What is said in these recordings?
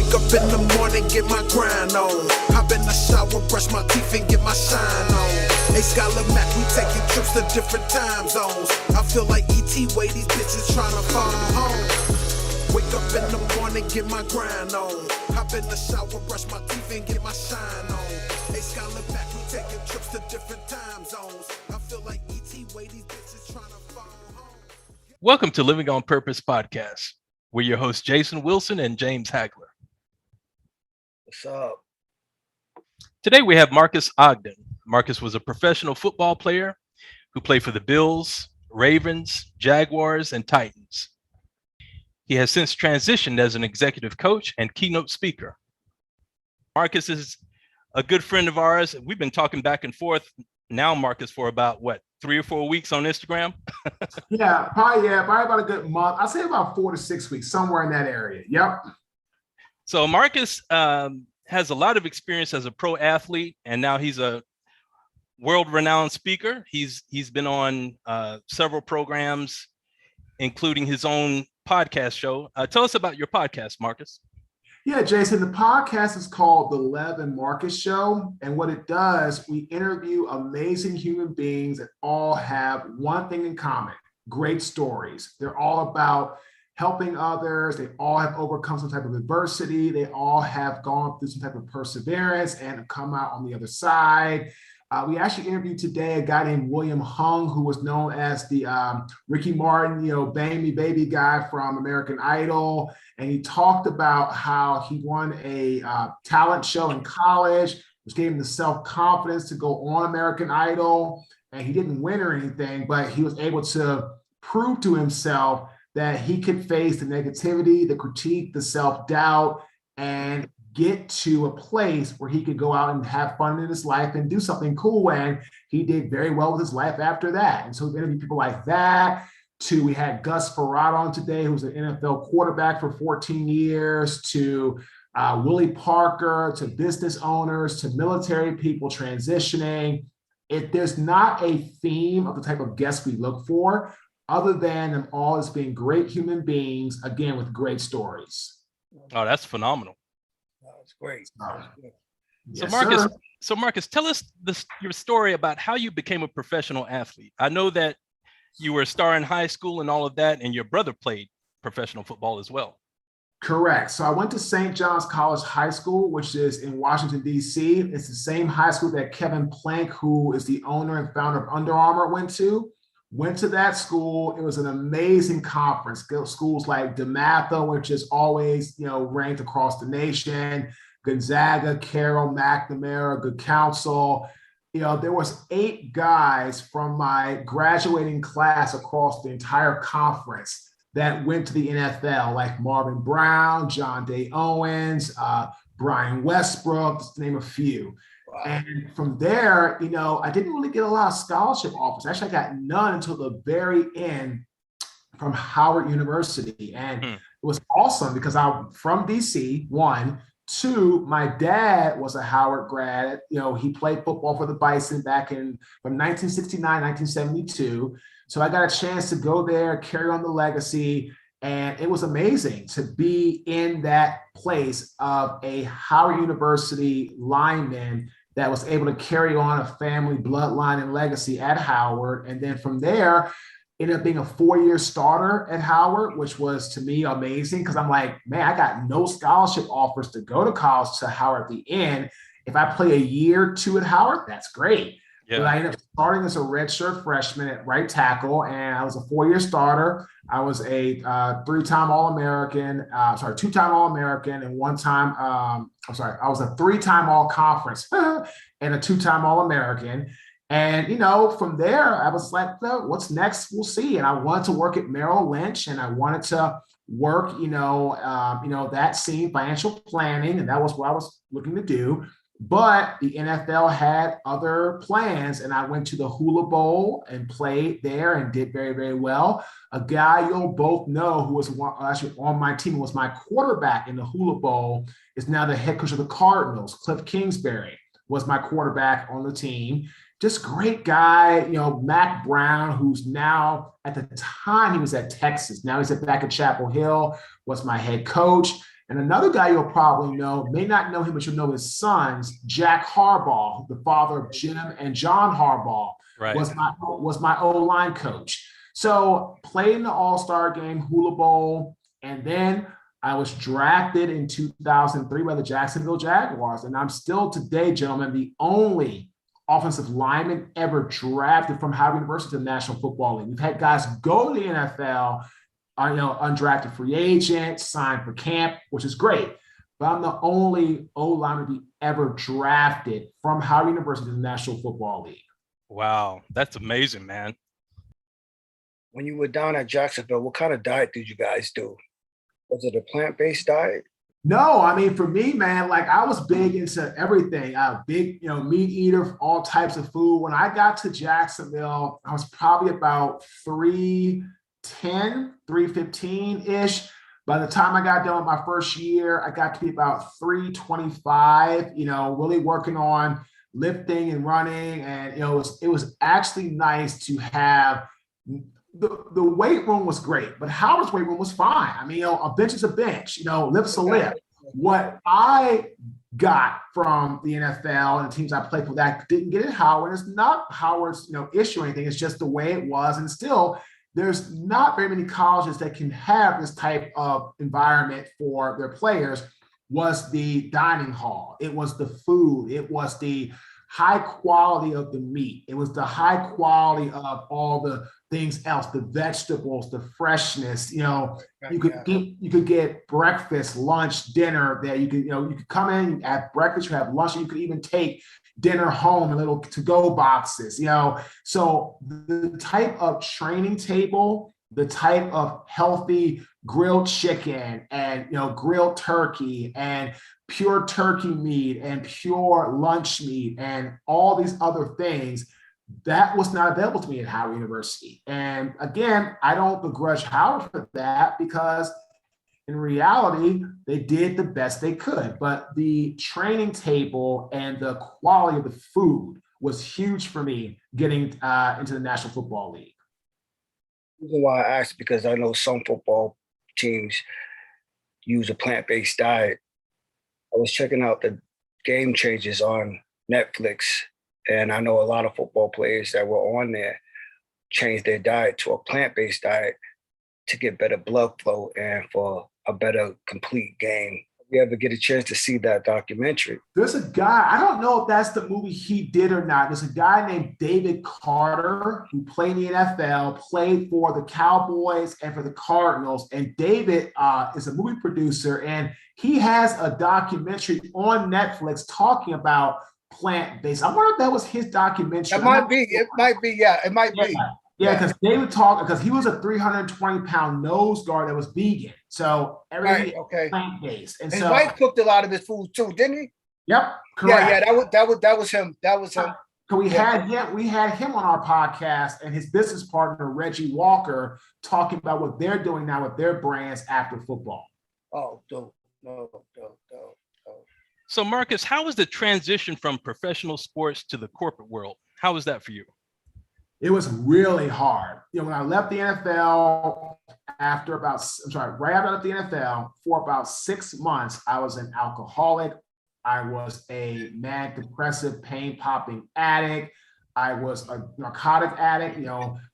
Wake up in the morning, get my grind on. Hop in the shower, brush my teeth and get my shine on. Hey, Skylar Mac, we taking trips to different time zones. I feel like E.T. way these bitches tryna follow home. Wake up in the morning, get my grind on. Hop in the shower, brush my teeth and get my shine on. Hey, Skylar Mac, we taking trips to different time zones. I feel like E.T. way these bitches tryna follow home. Welcome to Living on Purpose podcast. We're your hosts, Jason Wilson and James Hagler. What's up? Today we have Marques Ogden. Marques was a professional football player who played for the Bills, Ravens, Jaguars, and Titans. He has since transitioned as an executive coach and keynote speaker. Marques is a good friend of ours. We've been talking back and forth now, Marques, for about 3 or 4 weeks on Instagram? Probably about a good month. I'd say about 4 to 6 weeks, somewhere in that area. Yep. So Marques has a lot of experience as a pro athlete, and now he's a world-renowned speaker. He's been on several programs, including his own podcast show. Tell us about your podcast, Marques. Yeah, Jason, the podcast is called The Lev and Marques Show. And what it does, we interview amazing human beings that all have one thing in common: great stories. They're all about helping others. They all have overcome some type of adversity. They all have gone through some type of perseverance and come out on the other side. We actually interviewed today a guy named William Hung, who was known as the Ricky Martin, Bang Me Baby guy from American Idol. And he talked about how he won a talent show in college, which gave him the self-confidence to go on American Idol. And he didn't win or anything, but he was able to prove to himself that he could face the negativity, the critique, the self-doubt, and get to a place where he could go out and have fun in his life and do something cool. And he did very well with his life after that. And so we interviewed people like that. We had Gus Farad on today, who was an NFL quarterback for 14 years, to Willie Parker, to business owners, to military people transitioning. If there's not a theme of the type of guests we look for, other than them all as being great human beings, again, with great stories. Oh, that's phenomenal. That's great. So Marques, tell us your story about how you became a professional athlete. I know that you were a star in high school and all of that, and your brother played professional football as well. Correct. So I went to St. John's College High School, which is in Washington, D.C. It's the same high school that Kevin Plank, who is the owner and founder of Under Armour, went to. Went to that school. It was an amazing conference. Schools like DeMatha, which is always, ranked across the nation, Gonzaga, Carroll, McNamara, Good Counsel. There was 8 guys from my graduating class across the entire conference that went to the NFL, like Marvin Brown, John Day Owens, Brian Westbrook, just to name a few. Wow. And from there, I didn't really get a lot of scholarship offers. Actually, I got none until the very end from Howard University. And it was awesome because I'm from DC, 1. 2, my dad was a Howard grad. He played football for the Bison back from 1969, 1972. So I got a chance to go there, carry on the legacy. And it was amazing to be in that place of a Howard University lineman that was able to carry on a family bloodline and legacy at Howard. And then from there, ended up being a 4-year starter at Howard, which was, to me, amazing because I'm like, man, I got no scholarship offers to go to college to Howard at the end. If I play a year or 2 at Howard, that's great. Yeah. But I ended up starting as a redshirt freshman at right tackle, and I was a 4-year starter. I was a 3-time All-American, 2-time All-American, and 1-time, I was a 3-time All-Conference and a 2-time All-American. And, from there, I was like, well, what's next? We'll see. And I wanted to work at Merrill Lynch, and I wanted to work, that scene, financial planning, and that was what I was looking to do. But the NFL had other plans, and I went to the Hula Bowl and played there and did very, very well. A guy you'll both know who was actually on my team, was my quarterback in the Hula Bowl, is now the head coach of the Cardinals. Cliff Kingsbury was my quarterback on the team. Just great guy. Mac Brown, who's now, at the time he was at Texas, now he's back at Chapel Hill, was my head coach. And another guy you'll probably know, may not know him, but you'll know his sons, Jack Harbaugh, the father of Jim and John Harbaugh, Right. was my O-line coach. So played in the All-Star game, Hula Bowl, and then I was drafted in 2003 by the Jacksonville Jaguars. And I'm still today, gentlemen, the only offensive lineman ever drafted from Howard University to the National Football League. We've had guys go to the NFL, undrafted free agent, signed for camp, which is great. But I'm the only O-lineman to be ever drafted from Howard University to the National Football League. Wow, that's amazing, man. When you were down at Jacksonville, what kind of diet did you guys do? Was it a plant-based diet? No, I mean, for me, man, like I was big into everything. Big, meat eater, all types of food. When I got to Jacksonville, I was probably about 310, 315-ish. By the time I got done with my first year, I got to be about 325, really working on lifting and running. And, it was actually nice to have the weight room was great, but Howard's weight room was fine. I mean, a bench is a bench, lift's a lift. What I got from the NFL and the teams I played for that didn't get at Howard, it's not Howard's, issue or anything. It's just the way it was. And still, there's not very many colleges that can have this type of environment for their players. Was the dining hall. It was the food. It was the high quality of the meat. It was the high quality of all the things else, the vegetables, the freshness. You could get breakfast, lunch, dinner. That you could come in, you have breakfast, you have lunch, and you could even take dinner home in little to-go boxes. So the type of training table, the type of healthy grilled chicken and grilled turkey and pure turkey meat and pure lunch meat and all these other things, that was not available to me at Howard University. And again, I don't begrudge Howard for that, because in reality, they did the best they could. But the training table and the quality of the food was huge for me getting into the National Football League. The reason why I asked, because I know some football teams use a plant-based diet. I was checking out the Game Changers on Netflix, and I know a lot of football players that were on there changed their diet to a plant-based diet to get better blood flow and for a better complete game. If you ever get a chance to see that documentary. There's a guy, I don't know if that's the movie he did or not. There's a guy named David Carter who played in the NFL, played for the Cowboys and for the Cardinals. And David is a movie producer, and he has a documentary on Netflix talking about plant-based. I wonder if that was his documentary. It might be. It might be. Yeah, it might be. Yeah, because David talked, because he was a 320-pound nose guard that was vegan. So everything plant-based. And his so wife cooked a lot of his food too, didn't he? Yep, correct. Yeah, that was him. That was him. So we had him on our podcast, and his business partner, Reggie Walker, talking about what they're doing now with their brands after football. Oh, dope. No. So Marques, how was the transition from professional sports to the corporate world? How was that for you? It was really hard. When I left the NFL right after I left the NFL, for about 6 months, I was an alcoholic. I was a manic depressive pain popping addict. I was a narcotic addict,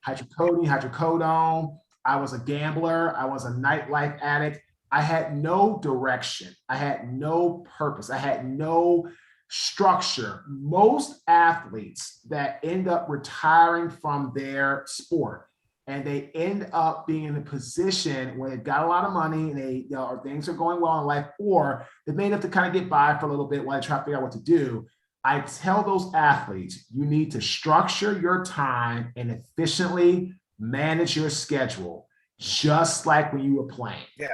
hydrocodone. I was a gambler. I was a nightlife addict. I had no direction. I had no purpose. I had no structure. Most athletes that end up retiring from their sport, and they end up being in a position where they've got a lot of money and they, things are going well in life, or they may have to kind of get by for a little bit while they try to figure out what to do. I tell those athletes, you need to structure your time and efficiently manage your schedule, just like when you were playing. Yeah.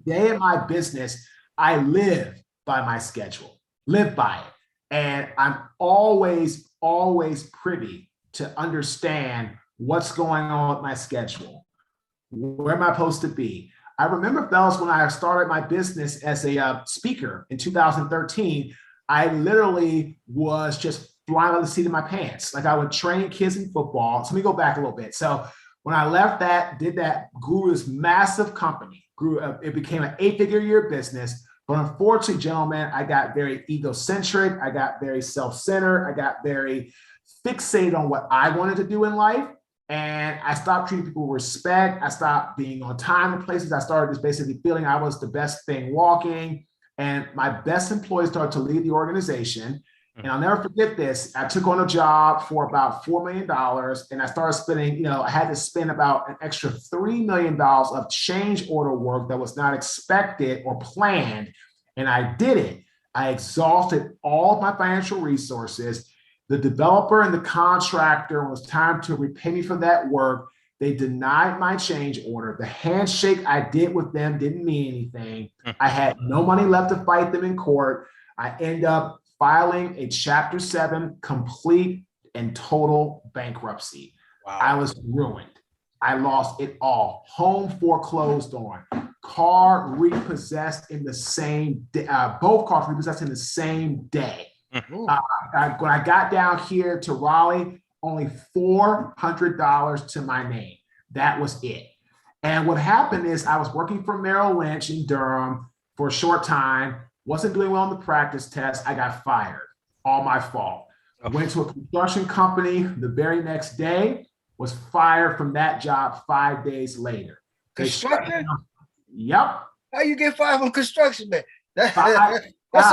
Today in my business, I live by my schedule, live by it. And I'm always privy to understand what's going on with my schedule. Where am I supposed to be? I remember, fellas, when I started my business as a speaker in 2013, I literally was just flying by the seat of my pants. Like, I would train kids in football. So let me go back a little bit. So when I left that, grew this massive company. grew up. It became an 8-figure year business. But unfortunately, gentlemen, I got very egocentric. I got very self-centered. I got very fixated on what I wanted to do in life. And I stopped treating people with respect. I stopped being on time in places. I started just basically feeling I was the best thing walking. And my best employees started to leave the organization. And I'll never forget this. I took on a job for about $4 million, and I started spending, I had to spend about an extra $3 million of change order work that was not expected or planned. And I did it. I exhausted all of my financial resources. The developer and the contractor, when it was time to repay me for that work, they denied my change order. The handshake I did with them didn't mean anything. I had no money left to fight them in court. I end up filing a Chapter 7 complete and total bankruptcy. Wow. I was ruined. I lost it all. Home foreclosed on. Car repossessed in the same day. Both cars repossessed in the same day. When I got down here to Raleigh, only $400 to my name. That was it. And what happened is I was working for Merrill Lynch in Durham for a short time. Wasn't doing well on the practice test. I got fired. All my fault. I went to a construction company the very next day, was fired from that job 5 days later. Construction? Yep. How you get fired from construction, man? That's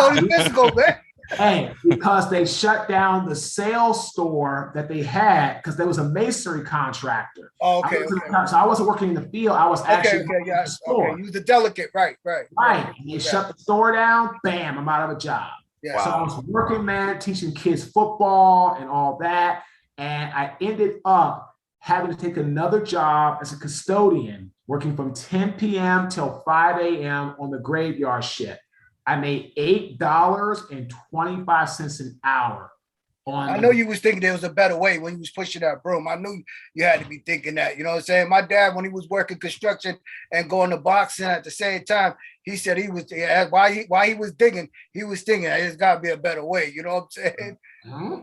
only physical, man. Hey, because they shut down the sales store that they had because there was a masonry contractor. Oh, okay. So I wasn't working in the field. I was actually in the store. Okay, you was the delegate, right. And they shut the store down. Bam, I'm out of a job. Yeah. So I was working, man, teaching kids football and all that. And I ended up having to take another job as a custodian, working from 10 p.m. till 5 a.m. on the graveyard shift. I made $8.25 an hour. I know you was thinking there was a better way when you was pushing that broom. I knew you had to be thinking that. You know what I'm saying? My dad, when he was working construction and going to boxing at the same time, he said he was while he was digging, he was thinking there's got to be a better way. You know what I'm saying?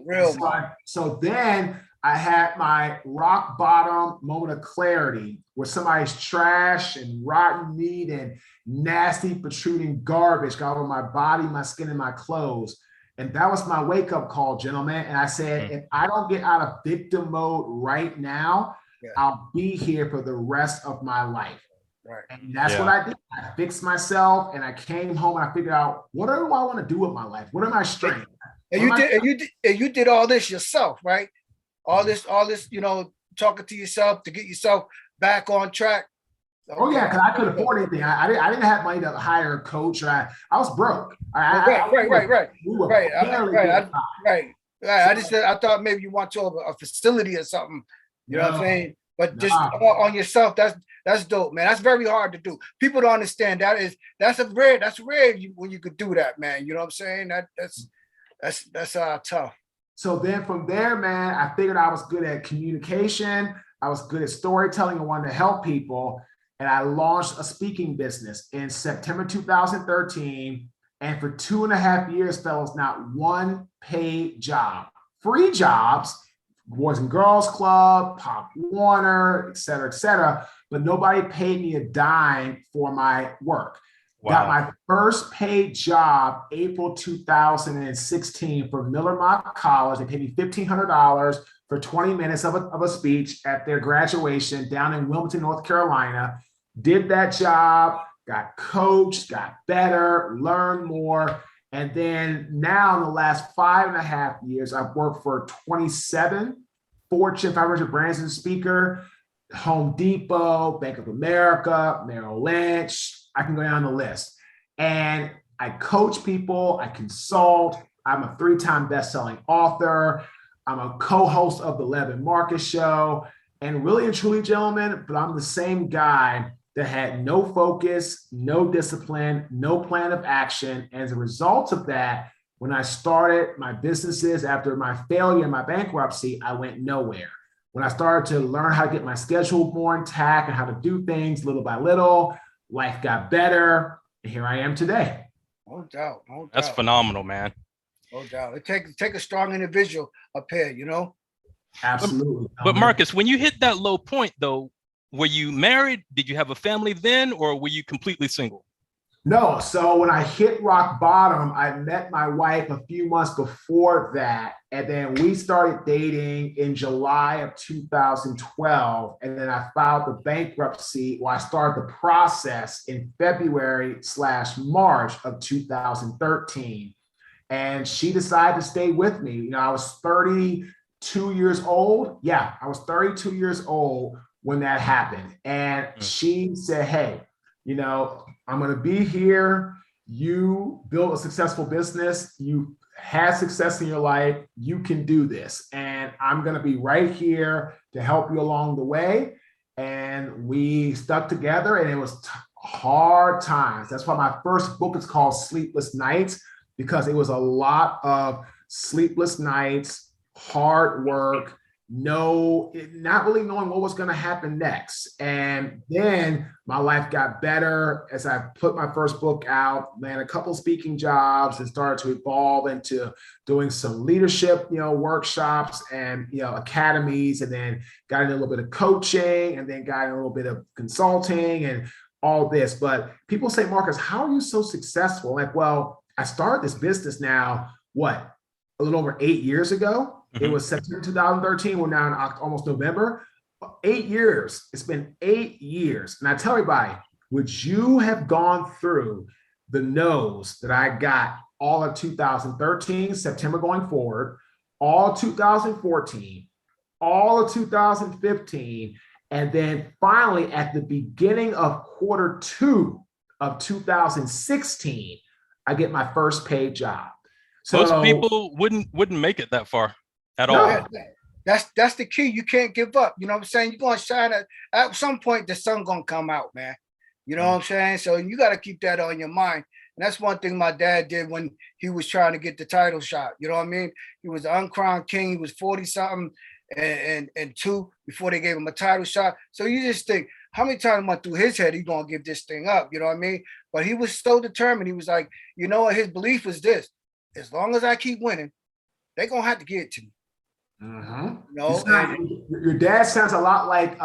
Real. So then I had my rock bottom moment of clarity where somebody's trash and rotten meat and nasty protruding garbage got over my body, my skin, and my clothes. And that was my wake-up call, gentlemen. And I said, if I don't get out of victim mode right now, I'll be here for the rest of my life. Right. And that's what I did. I fixed myself and I came home and I figured out, what do I want to do with my life? What are my strengths? And you did all this yourself, right? All this, talking to yourself to get yourself back on track. Okay. Oh yeah, because I couldn't afford anything. I didn't have money to hire a coach. I was broke. Right. I thought maybe you want to a facility or something. You know what I'm saying? But just on yourself, that's dope, man. That's very hard to do. People don't understand that's rare when you could do that, man. You know what I'm saying? That's tough. So then from there, man, I figured I was good at communication. I was good at storytelling and wanted to help people. And I launched a speaking business in September 2013. And for 2.5 years, fellas, not one paid job. Free jobs, Boys and Girls Club, Pop Warner, et cetera, but nobody paid me a dime for my work. Wow. Got my first paid job April 2016 for Miller Mock College. They paid me $1,500 for 20 minutes of a speech at their graduation down in Wilmington, North Carolina. Did that job, got coached, got better, learned more. And then now in the last 5.5 years, I've worked for 27 Fortune 500 brands as a speaker, Home Depot, Bank of America, Merrill Lynch. I can go down the list. And I coach people, I consult. I'm a 3-time best-selling author. I'm a co-host of the Levin Marcus Show. And really and truly, gentlemen, but I'm the same guy that had no focus, no discipline, no plan of action. And as a result of that, when I started my businesses after my failure and my bankruptcy, I went nowhere. When I started to learn how to get my schedule more intact and how to do things little by little, life got better. And here I am today. No doubt. That's phenomenal, man. No doubt. It take a strong individual up here, you know? Absolutely. But Marcus, when you hit that low point, though, were you married? Did you have a family then, or were you completely single? No. So when I hit rock bottom, I met my wife a few months before that. And then we started dating in July of 2012. And then I filed the bankruptcy, or I started the process in February/March of 2013. And she decided to stay with me. You know, I was 32 years old. Yeah, I was 32 years old when that happened. And she said, hey, you know, I'm going to be here. You built a successful business. You had success in your life. You can do this. And I'm going to be right here to help you along the way. And we stuck together, and it was hard times. That's why my first book is called Sleepless Nights, because it was a lot of sleepless nights, hard work, not really knowing what was going to happen next. And then my life got better as I put my first book out, landed a couple speaking jobs, and started to evolve into doing some leadership, workshops and, academies, and then got into a little bit of coaching, and then got in a little bit of consulting and all this. But people say, Marques, how are you so successful? Like, well, I started this business now, a little over 8 years ago. It was September 2013. We're now in almost November. 8 years. It's been 8 years. And I tell everybody, would you have gone through the no's that I got all of 2013, September going forward, all of 2014, all of 2015, and then finally at the beginning of Q2 of 2016, I get my first paid job. So most people wouldn't make it that far at all. That's the key. You can't give up. You know what I'm saying? You're going to shine at some point, the sun going to come out, man. You know what I'm saying? So you got to keep that on your mind. And that's one thing my dad did when he was trying to get the title shot. You know what I mean? He was the uncrowned king. He was 40 something and two before they gave him a title shot. So you just think, how many times went through his head, he's going to give this thing up? You know what I mean? But he was so determined. He was like, you know what? His belief was this: as long as I keep winning, they're going to have to get it to me. Your dad sounds a lot like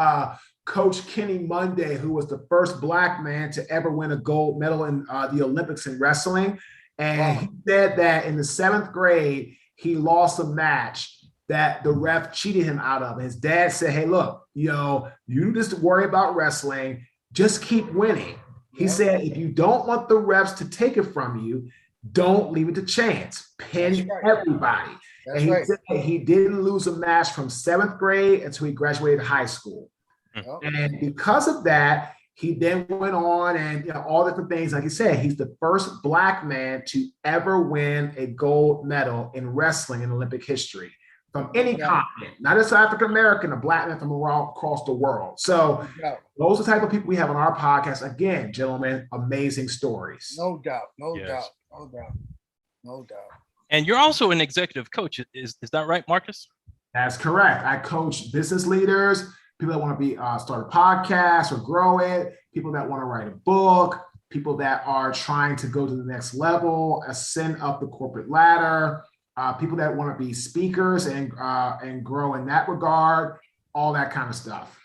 Coach Kenny Monday, who was the first Black man to ever win a gold medal in the Olympics in wrestling. And he said that in the 7th grade, he lost a match that the ref cheated him out of. And his dad said, hey, look, you just worry about wrestling, just keep winning. He said, if you don't want the refs to take it from you, don't leave it to chance. Pin everybody. That's and he right. said he didn't lose a match from 7th grade until he graduated high school. And because of that, he then went on and all different things. Like he said, he's the first Black man to ever win a gold medal in wrestling in Olympic history from any continent, not just African American, a Black man from across the world. So those are the type of people we have on our podcast. Again, gentlemen, amazing stories. No doubt. No Yes. doubt. And you're also an executive coach. Is that right, Marques? That's correct. I coach business leaders, people that want to start a podcast or grow it, people that want to write a book, people that are trying to go to the next level, ascend up the corporate ladder, people that want to be speakers and grow in that regard, all that kind of stuff.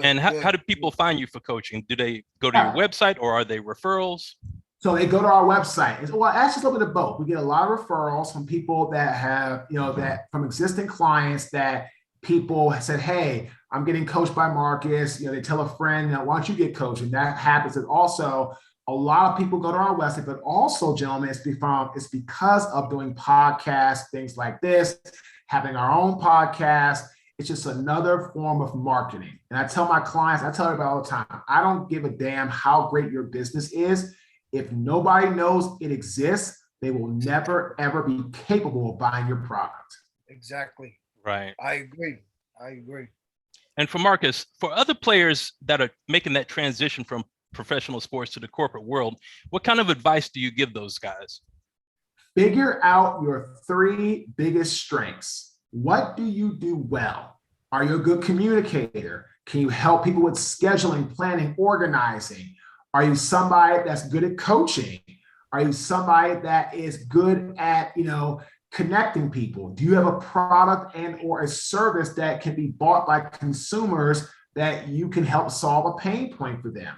And how do people find you for coaching? Do they go to your website, or are they referrals? So they go to our website. Well, actually, a little bit of both. We get a lot of referrals from people that have, that from existing clients that people said, hey, I'm getting coached by Marques. They tell a friend, why don't you get coached? And that happens. And also, a lot of people go to our website, but also, gentlemen, it's because of doing podcasts, things like this, having our own podcast. It's just another form of marketing. And I tell my clients, I tell everybody all the time, I don't give a damn how great your business is. If nobody knows it exists, they will never, ever be capable of buying your product. Exactly. Right. I agree. And for Marques, for other players that are making that transition from professional sports to the corporate world, what kind of advice do you give those guys? Figure out your 3 biggest strengths. What do you do well? Are you a good communicator? Can you help people with scheduling, planning, organizing? Are you somebody that's good at coaching? Are you somebody that is good at, connecting people? Do you have a product and or a service that can be bought by consumers that you can help solve a pain point for them.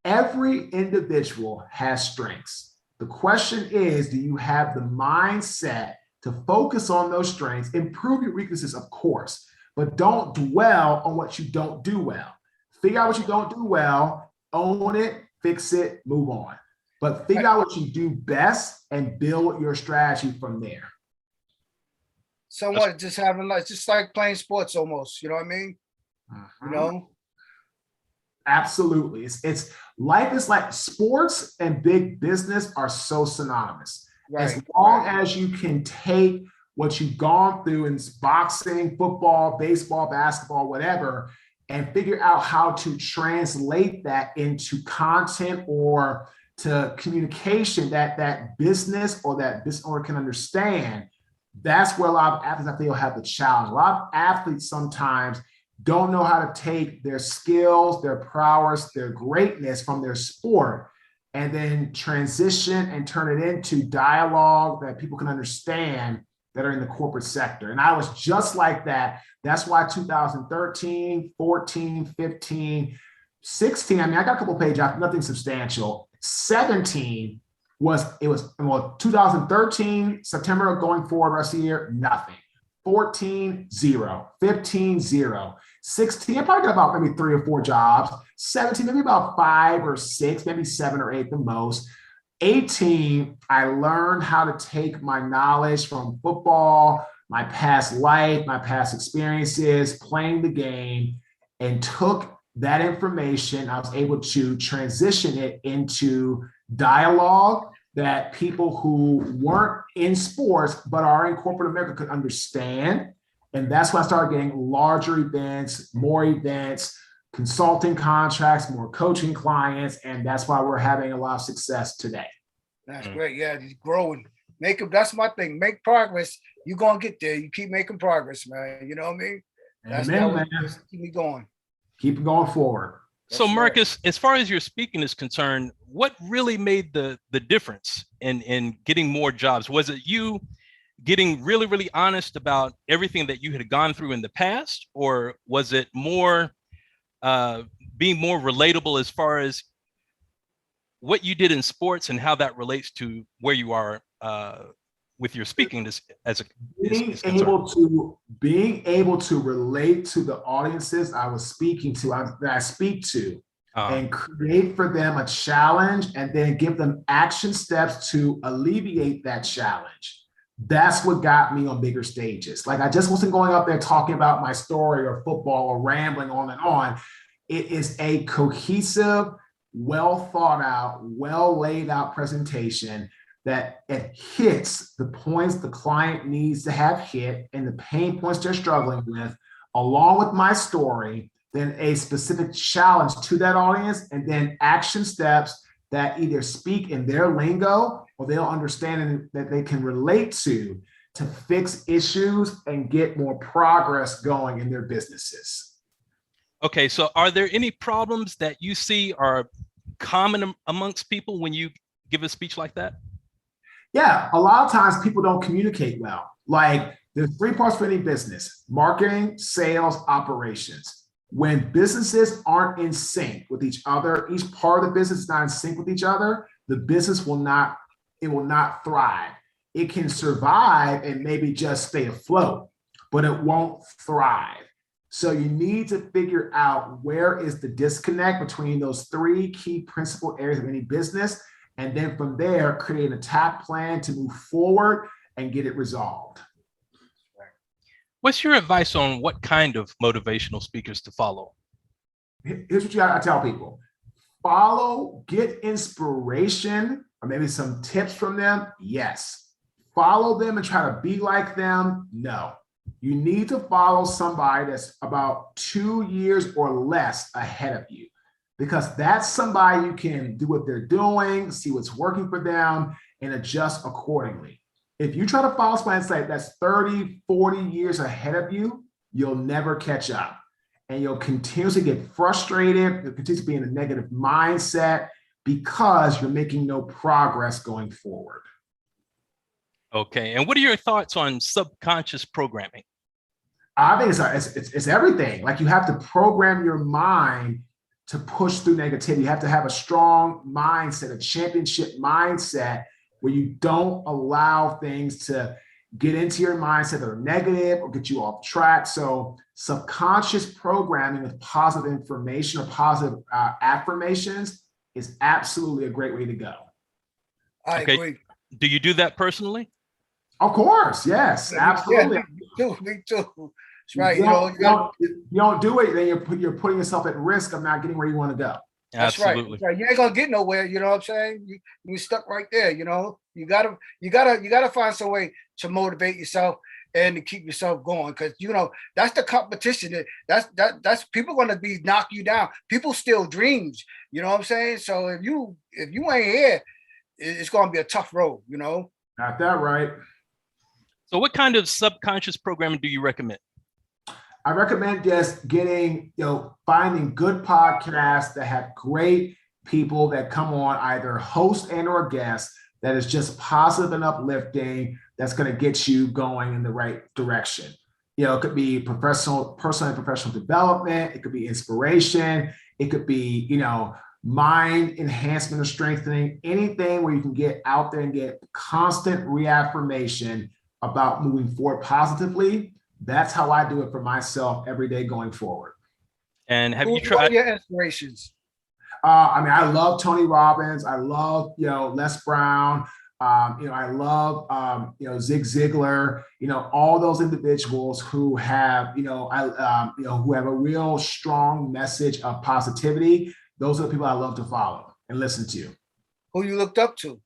Every individual has strengths. The question is, do you have the mindset to focus on those strengths, improve your weaknesses, of course, but don't dwell on what you don't do well. Figure out what you don't do well, own it, fix it, move on. But figure out what you do best and build your strategy from there. Somewhat just having like, just like playing sports almost, you know what I mean? You know? Absolutely. It's life is like sports and big business are so synonymous. Right. As long as you can take what you've gone through in boxing, football, baseball, basketball, whatever, and figure out how to translate that into content or to communication that business or that business owner can understand, that's where a lot of athletes, I feel, have the challenge. A lot of athletes sometimes don't know how to take their skills, their prowess, their greatness from their sport and then transition and turn it into dialogue that people can understand that are in the corporate sector. And I was just like that. That's why 2013, 14, 15, 16, I mean, I got a couple pages out, nothing substantial. 17 was 2013, September going forward, rest of the year, nothing. 14, 0, 15, 0, 16, I probably got about maybe 3 or 4 jobs. 17, maybe about 5 or 6, maybe 7 or 8 the most. 18, I learned how to take my knowledge from football, my past life, my past experiences, playing the game, and took that information. I was able to transition it into dialogue that people who weren't in sports but are in corporate America could understand. And that's when I started getting larger events, more events, consulting contracts, more coaching clients. And that's why we're having a lot of success today. That's great. Yeah, he's growing. That's my thing. Make progress. You're going to get there. You keep making progress, man. You know what I mean? Amen, man. Keep me going. Keep going forward. So Marcus, as far as your speaking is concerned, what really made the difference in getting more jobs? Was it you getting really, really honest about everything that you had gone through in the past? Or was it more being more relatable as far as what you did in sports and how that relates to where you are with your speaking being able to relate to the audiences I was speaking to, that I speak to, and create for them a challenge and then give them action steps to alleviate that challenge. That's what got me on bigger stages. Like, I just wasn't going up there talking about my story or football or rambling on and on. It is a cohesive, well thought out, well laid out presentation that it hits the points the client needs to have hit and the pain points they're struggling with, along with my story, then a specific challenge to that audience, and then action steps that either speak in their lingo or they'll understand and that they can relate to fix issues and get more progress going in their businesses. Okay, so are there any problems that you see are common amongst people when you give a speech like that? Yeah, a lot of times people don't communicate well. Like, there's 3 parts for any business: marketing, sales, operations. When businesses aren't in sync with each other, each part of the business is not in sync with each other, the business will not thrive. It can survive and maybe just stay afloat, but it won't thrive. So you need to figure out where is the disconnect between those 3 key principal areas of any business. And then from there, create an attack plan to move forward and get it resolved. What's your advice on what kind of motivational speakers to follow? Here's what I tell people. Follow, get inspiration, or maybe some tips from them. Yes. Follow them and try to be like them. No. You need to follow somebody that's about 2 years or less ahead of you, because that's somebody you can do what they're doing, see what's working for them, and adjust accordingly. If you try to follow somebody that's 30, 40 years ahead of you, you'll never catch up. And you'll continuously get frustrated, you'll continue to be in a negative mindset because you're making no progress going forward. Okay, and what are your thoughts on subconscious programming? I think it's everything. Like you have to program your mind to push through negativity. You have to have a strong mindset, a championship mindset where you don't allow things to get into your mindset that are negative or get you off track. So subconscious programming with positive information or positive affirmations is absolutely a great way to go. I agree. Do you do that personally? Of course, yes, absolutely. Yeah, me too. That's right. You don't do it, then you're putting yourself at risk of not getting where you want to go. That's Absolutely. right. That's right. You ain't gonna get nowhere. You know what I'm saying? You stuck right there. You know, you gotta find some way to motivate yourself and to keep yourself going, because that's the competition. That's people gonna be knock you down. People steal dreams. You know what I'm saying? So if you ain't here, it's gonna be a tough road. Got that right. So what kind of subconscious programming do you recommend? I recommend just finding good podcasts that have great people that come on, either host and or guest, that is just positive and uplifting, that's going to get you going in the right direction. It could be personal and professional development. It could be inspiration. It could be, mind enhancement or strengthening, anything where you can get out there and get constant reaffirmation about moving forward positively. That's how I do it for myself every day going forward. And have you Who are tried your inspirations? I love Tony Robbins. I love, Les Brown. I love, Zig Ziglar, all those individuals who have, who have a real strong message of positivity. Those are the people I love to follow and listen to. Who you looked up to?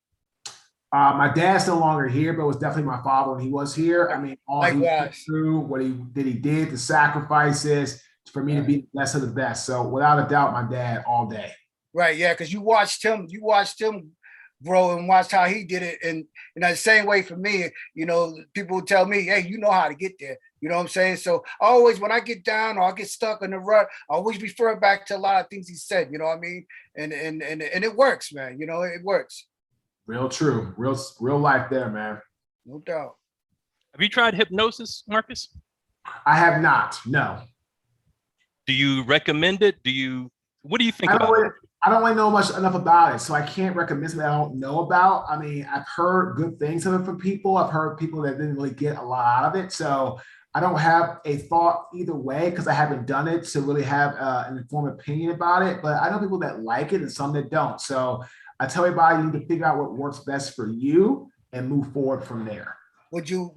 My dad's no longer here, but it was definitely my father when he was here. I mean, all he went through, what he did, the sacrifices for me to be the best of the best. So without a doubt, my dad all day. Right, yeah, because you watched him grow and watched how he did it. And the same way for me, people would tell me, hey, you know how to get there. You know what I'm saying? So always, when I get down or I get stuck in the rut, I always refer back to a lot of things he said, you know what I mean? And it works, man. It works. Real true. Real life there, man. No doubt. Have you tried hypnosis, Marques? I have not, no. Do you recommend it? What do you think about it? I don't really know enough about it, so I can't recommend something I don't know about. I mean, I've heard good things of it from people. I've heard people that didn't really get a lot out of it. So I don't have a thought either way because I haven't done it to really have an informed opinion about it. But I know people that like it and some that don't. So I tell everybody, you need to figure out what works best for you and move forward from there. Would you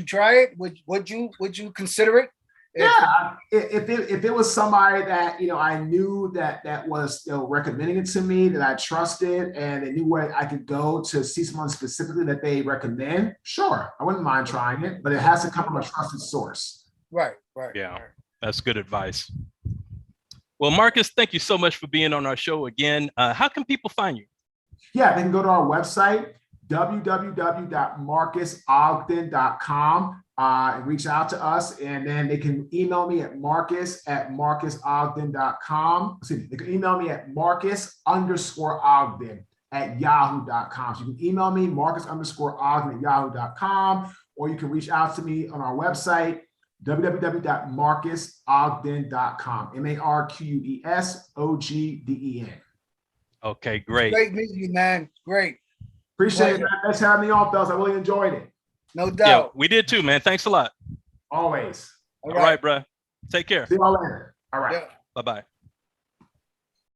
try it? Would you consider it? Yeah, if it was somebody that I knew that was recommending it to me, that I trusted, and they knew where I could go to see someone specifically that they recommend, sure, I wouldn't mind trying it, but it has to come from a trusted source. Right. Yeah, that's good advice. Well, Marques, thank you so much for being on our show again. How can people find you? Yeah, they can go to our website, www.marquesogden.com. And reach out to us, and then they can email me at marques@marquesogden.com. Excuse me, they can email me at marques_ogden@yahoo.com. So you can email me, marques_ogden@yahoo.com, or you can reach out to me on our website, www.marquesogden.com. MARQUESOGDEN. Okay, great. Great meeting you, man. Great. Appreciate it, man. Thanks for having me on, fellas. I really enjoyed it. No doubt. Yeah, we did too, man. Thanks a lot. Always. All right, bro. Take care. See y'all later. All right. Yeah. Bye-bye.